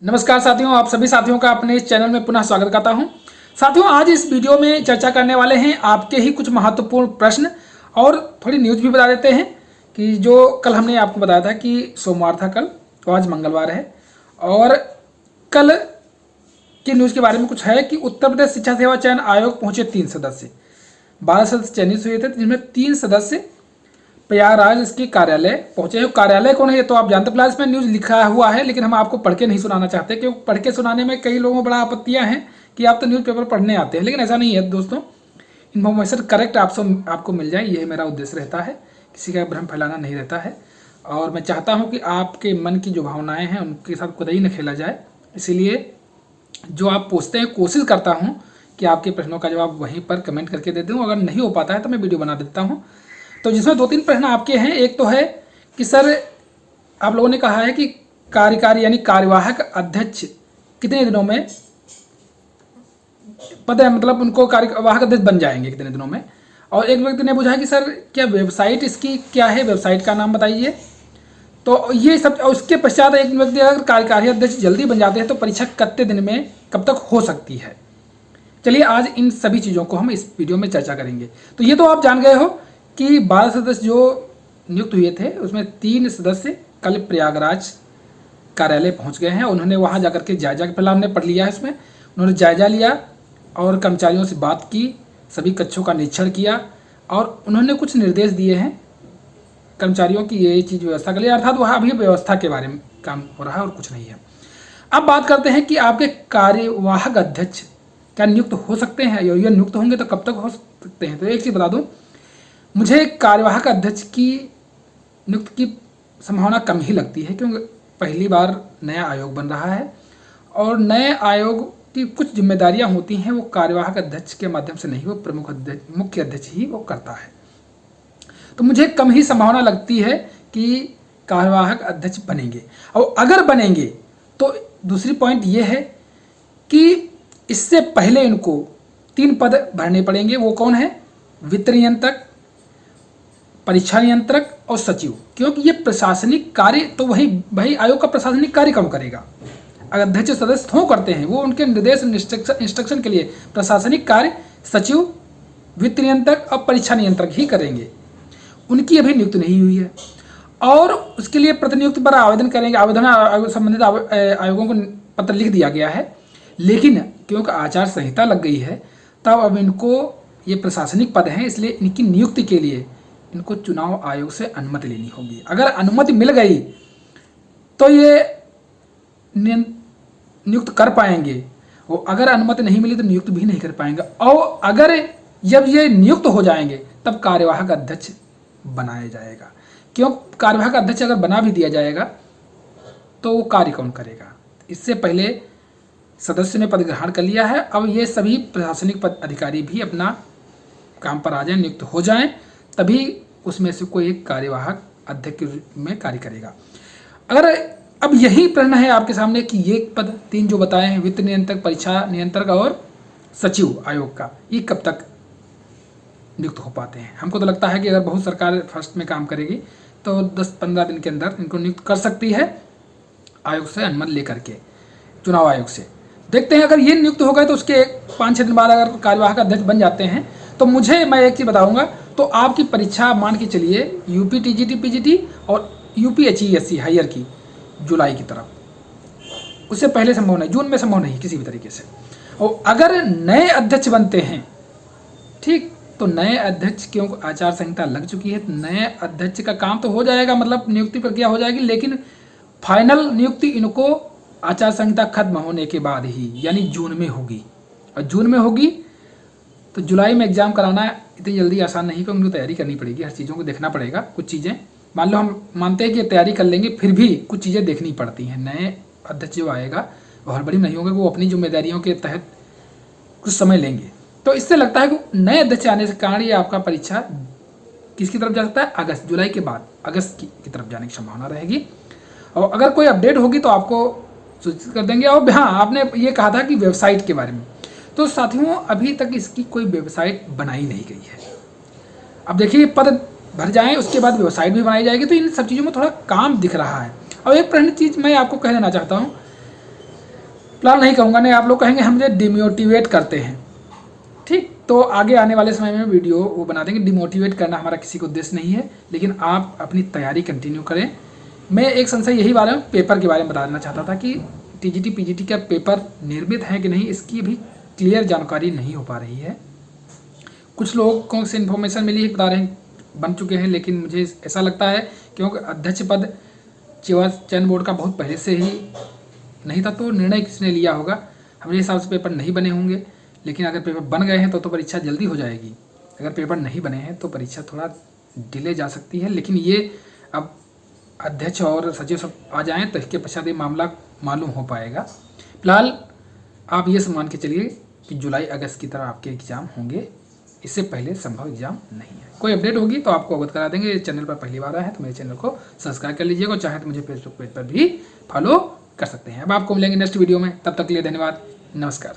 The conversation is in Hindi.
नमस्कार साथियों, आप सभी साथियों का अपने इस चैनल में पुनः स्वागत करता हूं। साथियों, आज इस वीडियो में चर्चा करने वाले हैं आपके ही कुछ महत्वपूर्ण प्रश्न और थोड़ी न्यूज़ भी बता देते हैं कि जो कल हमने आपको बताया था कि सोमवार था कल, तो आज मंगलवार है। और कल की न्यूज़ के बारे में कुछ है कि उत्तर प्रदेश शिक्षा सेवा चयन आयोग पहुंचे 3 सदस्य, 12 सदस्य चयनित हुए थे, जिनमें 3 सदस्य प्रयागराज इसके कार्यालय पहुंचे हैं। कार्यालय कौन है ये तो आप जानते, प्लस में न्यूज़ लिखा हुआ है, लेकिन हम आपको पढ़ के नहीं सुनाना चाहते, क्योंकि पढ़ के सुनाने में कई लोगों को बड़ा आपत्तियां हैं कि आप तो न्यूज़पेपर पढ़ने आते हैं, लेकिन ऐसा नहीं है दोस्तों। इन्फॉर्मेशन करेक्ट आपको मिल जाए, यही मेरा उद्देश्य रहता है, किसी का भ्रम फैलाना नहीं रहता है। और मैं चाहता हूँ कि आपके मन की जो भावनाएँ हैं उनके साथ खुद ही न खेला जाए, इसीलिए जो आप पूछते हैं कोशिश करता हूँ कि आपके प्रश्नों का जवाब वहीं पर कमेंट करके दे दूँ। अगर नहीं हो पाता है तो मैं वीडियो बना देता हूँ। तो जिसमें 2-3 प्रश्न आपके हैं। एक तो है कि सर, आप लोगों ने कहा है कि कार्यकारी यानी कार्यवाहक अध्यक्ष कितने दिनों में पता है, मतलब उनको कार्यवाहक अध्यक्ष बन जाएंगे कितने दिनों में। और एक व्यक्ति ने पूछा कि सर क्या वेबसाइट इसकी क्या है, वेबसाइट का नाम बताइए। तो ये सब, उसके पश्चात एक व्यक्ति अगर कार्यकारी अध्यक्ष जल्दी बन जाते हैं तो परीक्षा कितने दिन में कब तक हो सकती है। चलिए आज इन सभी चीज़ों को हम इस वीडियो में चर्चा करेंगे। तो ये तो आप जान गए हो कि 12 सदस्य जो नियुक्त हुए थे उसमें 3 सदस्य कल प्रयागराज कार्यालय पहुंच गए हैं। उन्होंने वहां जाकर के जायजा, फिलहाल हमने पढ़ लिया है, इसमें उन्होंने जायजा लिया और कर्मचारियों से बात की, सभी कक्षों का निरीक्षण किया और उन्होंने कुछ निर्देश दिए हैं कर्मचारियों की ये चीज़ व्यवस्था के लिए, अर्थात वहाँ अभी व्यवस्था के बारे में काम हो रहा है और कुछ नहीं है। अब बात करते हैं कि आपके कार्यवाहक अध्यक्ष क्या नियुक्त हो सकते हैं, या नियुक्त होंगे तो कब तक हो सकते हैं। तो एक चीज़ बता दूँ, मुझे कार्यवाहक अध्यक्ष की नियुक्ति की संभावना कम ही लगती है, क्योंकि पहली बार नया आयोग बन रहा है और नए आयोग की कुछ जिम्मेदारियां होती हैं वो कार्यवाहक अध्यक्ष के माध्यम से नहीं, वो प्रमुख अध्यक्ष, मुख्य अध्यक्ष ही वो करता है। तो मुझे कम ही संभावना लगती है कि कार्यवाहक अध्यक्ष बनेंगे। और अगर बनेंगे तो दूसरी पॉइंट ये है कि इससे पहले इनको 3 पद भरने पड़ेंगे। वो कौन है? वित्त नियंत्रक, परीक्षा नियंत्रक और सचिव। क्योंकि ये प्रशासनिक कार्य तो वही आयोग का प्रशासनिक कार्य कौन करेगा? अगर अध्यक्ष सदस्य हो करते हैं, वो उनके निर्देश इंस्ट्रक्शन के लिए प्रशासनिक कार्य सचिव, वित्त नियंत्रक और परीक्षा नियंत्रक ही करेंगे। उनकी अभी नियुक्ति नहीं हुई है और उसके लिए प्रतिनियुक्ति पर आवेदन करेंगे। आवेदन संबंधित आयोगों को पत्र लिख दिया गया है, लेकिन क्योंकि आचार संहिता लग गई है तब अब इनको, ये प्रशासनिक पद हैं इसलिए इनकी नियुक्ति के लिए इनको चुनाव आयोग से अनुमति लेनी होगी। अगर अनुमति मिल गई तो ये नियुक्त कर पाएंगे, वो अगर अनुमति नहीं मिली तो नियुक्त भी नहीं कर पाएंगे। और अगर जब ये नियुक्त हो जाएंगे तब कार्यवाहक अध्यक्ष बनाया जाएगा। क्यों? कार्यवाहक अध्यक्ष अगर बना भी दिया जाएगा तो वो कार्य कौन करेगा? इससे पहले सदस्य ने पद ग्रहण कर लिया है, अब ये सभी प्रशासनिक पद अधिकारी भी अपना काम पर आ जाएं, नियुक्त हो जाएं, तभी उसमें से कोई एक कार्यवाहक अध्यक्ष के रूप में कार्य करेगा। अगर अब यही प्रश्न है आपके सामने कि ये पद 3 जो बताए हैं, वित्त नियंत्रक, परीक्षा नियंत्रक और सचिव आयोग का, ये कब तक नियुक्त हो पाते हैं? हमको तो लगता है कि अगर बहुत सरकार फर्स्ट में काम करेगी तो 10-15 दिन के अंदर इनको नियुक्त कर सकती है आयोग से अनुमति लेकर के, चुनाव आयोग से। देखते हैं अगर ये नियुक्त हो गए तो उसके 5-6 दिन बाद अगर कार्यवाहक अध्यक्ष बन जाते हैं तो मैं एक चीज़ बताऊंगा, तो आपकी परीक्षा मान के चलिए यूपी टीजीटी पीजीटी और यूपी एचईएससी हायर की जुलाई की तरफ, उससे पहले संभव नहीं, जून में संभव नहीं किसी भी तरीके से। और अगर नए अध्यक्ष बनते हैं, ठीक, तो नए अध्यक्ष, क्योंकि आचार संहिता लग चुकी है, तो नए अध्यक्ष का काम तो हो जाएगा, मतलब नियुक्ति प्रक्रिया हो जाएगी, लेकिन फाइनल नियुक्ति इनको आचार संहिता खत्म होने के बाद ही, यानी जून में होगी। और जून में होगी तो जुलाई में एग्जाम कराना इतनी जल्दी आसान नहीं, क्योंकि उनको तैयारी करनी पड़ेगी, हर चीज़ों को देखना पड़ेगा। कुछ चीज़ें मान लो हम मानते हैं कि तैयारी कर लेंगे, फिर भी कुछ चीज़ें देखनी पड़ती हैं। नए अध्यक्ष जो आएगा वो हड़बड़ी नहीं होगा, वो अपनी जिम्मेदारियों के तहत कुछ समय लेंगे। तो इससे लगता है कि नए अध्यक्ष आने से कारण ये आपका परीक्षा किसकी तरफ जा सकता है? अगस्त, जुलाई के बाद अगस्त की तरफ जाने की संभावना रहेगी। और अगर कोई अपडेट होगी तो आपको सूचित कर देंगे। और हाँ, आपने ये कहा था कि वेबसाइट के बारे में, तो साथियों अभी तक इसकी कोई वेबसाइट बनाई नहीं गई है। अब देखिए पद भर जाएं उसके बाद वेबसाइट भी बनाई जाएगी, तो इन सब चीज़ों में थोड़ा काम दिख रहा है। और एक प्रश्न चीज़ मैं आपको कह देना चाहता हूँ फिलहाल नहीं कहूँगा, नहीं आप लोग कहेंगे हम मुझे डिमोटिवेट करते हैं। ठीक, तो आगे आने वाले समय में वीडियो वो बना देंगे। डिमोटिवेट करना हमारा किसी को उद्देश्य नहीं है, लेकिन आप अपनी तैयारी कंटिन्यू करें। मैं एक संशय यही बारे में पेपर के बारे में बता देना चाहता था कि टीजीटी पीजीटी का पेपर निर्मित है कि नहीं, इसकी अभी क्लियर जानकारी नहीं हो पा रही है। कुछ लोगों से इन्फॉर्मेशन मिली है, बता रहे हैं बन चुके हैं, लेकिन मुझे ऐसा लगता है क्योंकि अध्यक्ष पद चयन बोर्ड का बहुत पहले से ही नहीं था, तो निर्णय किसने लिया होगा। हमारे हिसाब से पेपर नहीं बने होंगे, लेकिन अगर पेपर बन गए हैं तो परीक्षा जल्दी हो जाएगी। अगर पेपर नहीं बने हैं तो परीक्षा थोड़ा डिले जा सकती है, लेकिन ये अब अध्यक्ष और सचिव सब आ जाएं तो इसके पश्चात ये मामला मालूम हो पाएगा। फिलहाल आप ये मान के चलिए कि जुलाई अगस्त की तरह आपके एग्ज़ाम होंगे, इससे पहले संभव एग्जाम नहीं है। कोई अपडेट होगी तो आपको अवगत करा देंगे। चैनल पर पहली बार आया है तो मेरे चैनल को सब्सक्राइब कर लीजिएगा, चाहे तो मुझे फेसबुक पेज पर भी फॉलो कर सकते हैं। अब आपको मिलेंगे नेक्स्ट वीडियो में, तब तक के लिए धन्यवाद, नमस्कार।